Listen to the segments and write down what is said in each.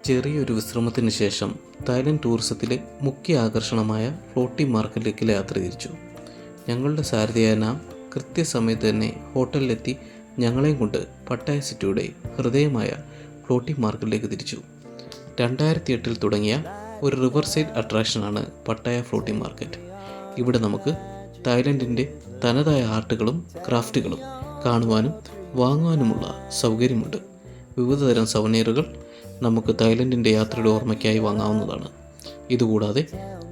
ചെറിയൊരു വിശ്രമത്തിന് ശേഷം തായ്ലൻഡ് ടൂറിസത്തിലെ മുഖ്യ ആകർഷണമായ ഫ്ലോട്ടിംഗ് മാർക്കറ്റിലേക്ക് യാത്ര തിരിച്ചു. ഞങ്ങളുടെ സാരഥിയായ നാം കൃത്യസമയത്ത് തന്നെ ഹോട്ടലിലെത്തി ഞങ്ങളെയും കൊണ്ട് പട്ടായ സിറ്റിയുടെ ഹൃദയമായ ഫ്ലോട്ടിംഗ് മാർക്കറ്റിലേക്ക് തിരിച്ചു. 2008 തുടങ്ങിയ ഒരു റിവർ സൈഡ് അട്രാക്ഷനാണ് പട്ടായ ഫ്ലോട്ടിംഗ് മാർക്കറ്റ്. ഇവിടെ നമുക്ക് തായ്ലൻഡിൻ്റെ തനതായ ആർട്ടുകളും ക്രാഫ്റ്റുകളും കാണുവാനും വാങ്ങുവാനുമുള്ള സൗകര്യമുണ്ട്. വിവിധതരം സവനീറുകൾ നമുക്ക് തായ്ലൻഡിൻ്റെ യാത്രയുടെ ഓർമ്മയ്ക്കായി വാങ്ങാവുന്നതാണ്. ഇതുകൂടാതെ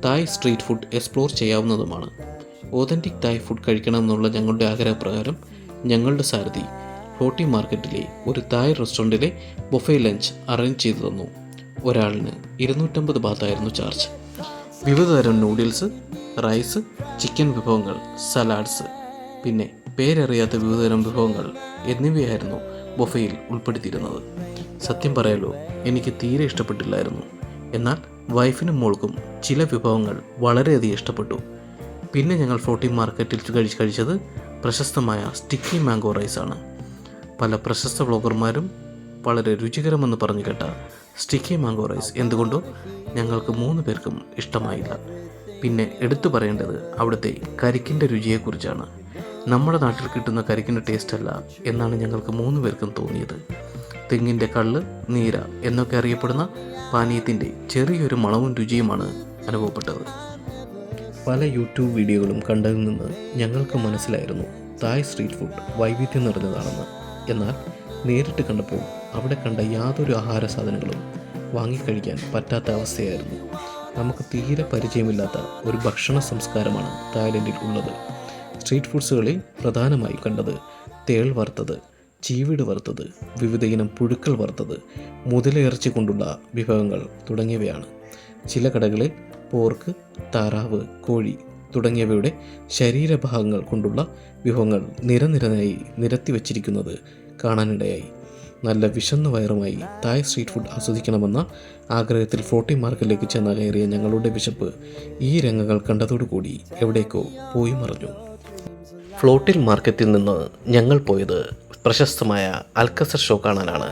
തായ് സ്ട്രീറ്റ് ഫുഡ് എക്സ്പ്ലോർ ചെയ്യാവുന്നതുമാണ്. ഓതൻറ്റിക് തായ് ഫുഡ് കഴിക്കണമെന്നുള്ള ഞങ്ങളുടെ ആഗ്രഹപ്രകാരം ഞങ്ങളുടെ സാരഥി ഫ്ലോട്ടിംഗ് മാർക്കറ്റിലെ ഒരു തായ് റെസ്റ്റോറൻറ്റിലെ ബൊഫേ ലഞ്ച് അറേഞ്ച് ചെയ്തു തന്നു. ഒരാളിന് 250 ബാത്തായിരുന്നു ചാർജ്. വിവിധതരം നൂഡിൽസ്, റൈസ്, ചിക്കൻ വിഭവങ്ങൾ, സലാഡ്സ്, പിന്നെ പേരറിയാത്ത വിവിധതരം വിഭവങ്ങൾ എന്നിവയായിരുന്നു ബൊഫയിൽ ഉൾപ്പെടുത്തിയിരുന്നത്. സത്യം പറയാലോ, എനിക്ക് തീരെ ഇഷ്ടപ്പെട്ടില്ലായിരുന്നു. എന്നാൽ വൈഫിനും മോൾക്കും ചില വിഭവങ്ങൾ വളരെയധികം ഇഷ്ടപ്പെട്ടു. പിന്നെ ഞങ്ങൾ ഫ്ലോട്ടിംഗ് മാർക്കറ്റിൽ കഴിച്ചത് പ്രശസ്തമായ സ്റ്റിക്കി മാംഗോ റൈസാണ്. പല പ്രശസ്ത വ്ളോഗർമാരും വളരെ രുചികരമെന്ന് പറഞ്ഞു കേട്ട സ്റ്റിക്കി മാംഗോ റൈസ് എന്തുകൊണ്ടോ ഞങ്ങൾക്ക് 3 പേർക്കും ഇഷ്ടമായില്ല. പിന്നെ എടുത്തു പറയേണ്ടത് അവിടുത്തെ കരിക്കിൻ്റെ രുചിയെക്കുറിച്ചാണ്. നമ്മുടെ നാട്ടിൽ കിട്ടുന്ന കരിക്കിൻ്റെ ടേസ്റ്റ് അല്ല എന്നാണ് ഞങ്ങൾക്ക് 3 പേർക്കും തോന്നിയത്. തെങ്ങിൻ്റെ കള്ള്, നീര എന്നൊക്കെ അറിയപ്പെടുന്ന പാനീയത്തിൻ്റെ ചെറിയൊരു മണവും രുചിയുമാണ് അനുഭവപ്പെട്ടത്. പല യൂട്യൂബ് വീഡിയോകളും കണ്ടതിൽ നിന്ന് ഞങ്ങൾക്ക് മനസ്സിലായിരുന്നു തായ് സ്ട്രീറ്റ് ഫുഡ് വൈവിധ്യം നിറഞ്ഞതാണെന്ന്. എന്നാൽ നേരിട്ട് കണ്ടപ്പോൾ അവിടെ കണ്ട യാതൊരു ആഹാര സാധനങ്ങളും വാങ്ങിക്കഴിക്കാൻ പറ്റാത്ത അവസ്ഥയായിരുന്നു. നമുക്ക് തീരെ പരിചയമില്ലാത്ത ഒരു ഭക്ഷണ സംസ്കാരമാണ് തായ്ലൻഡിൽ ഉള്ളത്. സ്ട്രീറ്റ് ഫുഡ്സുകളിൽ പ്രധാനമായി കണ്ടത് തേൾ വറുത്തത്, ചീവിട് വറുത്തത്, വിവിധ ഇനം പുഴുക്കൾ വറുത്തത്, മുതലയിറച്ചി കൊണ്ടുള്ള വിഭവങ്ങൾ തുടങ്ങിയവയാണ്. ചില കടകളിൽ പോർക്ക്, താറാവ്, കോഴി തുടങ്ങിയവയുടെ ശരീരഭാഗങ്ങൾ കൊണ്ടുള്ള വിഭവങ്ങൾ നിരനിരയായി നിരത്തി വച്ചിരിക്കുന്നത് കാണാനിടയായി. നല്ല വിശന്ന വയറുമായി തായ് സ്ട്രീറ്റ് ഫുഡ് ആസ്വദിക്കണമെന്ന ആഗ്രഹത്തിൽ ഫ്ലോട്ടിംഗ് മാർക്കറ്റിലേക്ക് ചെന്ന് കയറിയ ഞങ്ങളുടെ വിശപ്പ് ഈ രംഗങ്ങൾ കണ്ടതോടുകൂടി എവിടേക്കോ പോയി മറഞ്ഞു. ഫ്ലോട്ടിംഗ് മാർക്കറ്റിൽ നിന്ന് ഞങ്ങൾ പോയത് പ്രശസ്തമായ അൽക്കസർ ഷോ കാണാനാണ്.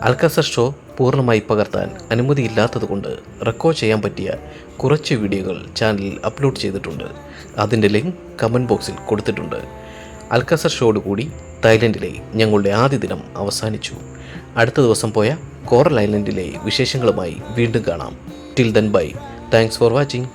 അൽക്കസർ ഷോ പൂർണ്ണമായി പകർത്താൻ അനുമതിയില്ലാത്തതുകൊണ്ട് റെക്കോർഡ് ചെയ്യാൻ പറ്റിയ കുറച്ച് വീഡിയോകൾ ചാനലിൽ അപ്ലോഡ് ചെയ്തിട്ടുണ്ട്. അതിൻ്റെ ലിങ്ക് കമൻറ്റ് ബോക്സിൽ കൊടുത്തിട്ടുണ്ട്. അൽക്കസർ ഷോയോടുകൂടി തായ്ലൻഡിലെ ഞങ്ങളുടെ ആദ്യ ദിനം അവസാനിച്ചു. അടുത്ത ദിവസം പോയ കോറൽ ഐലൻഡിലെ വിശേഷങ്ങളുമായി വീണ്ടും കാണാം. Till then bye. Thanks for watching.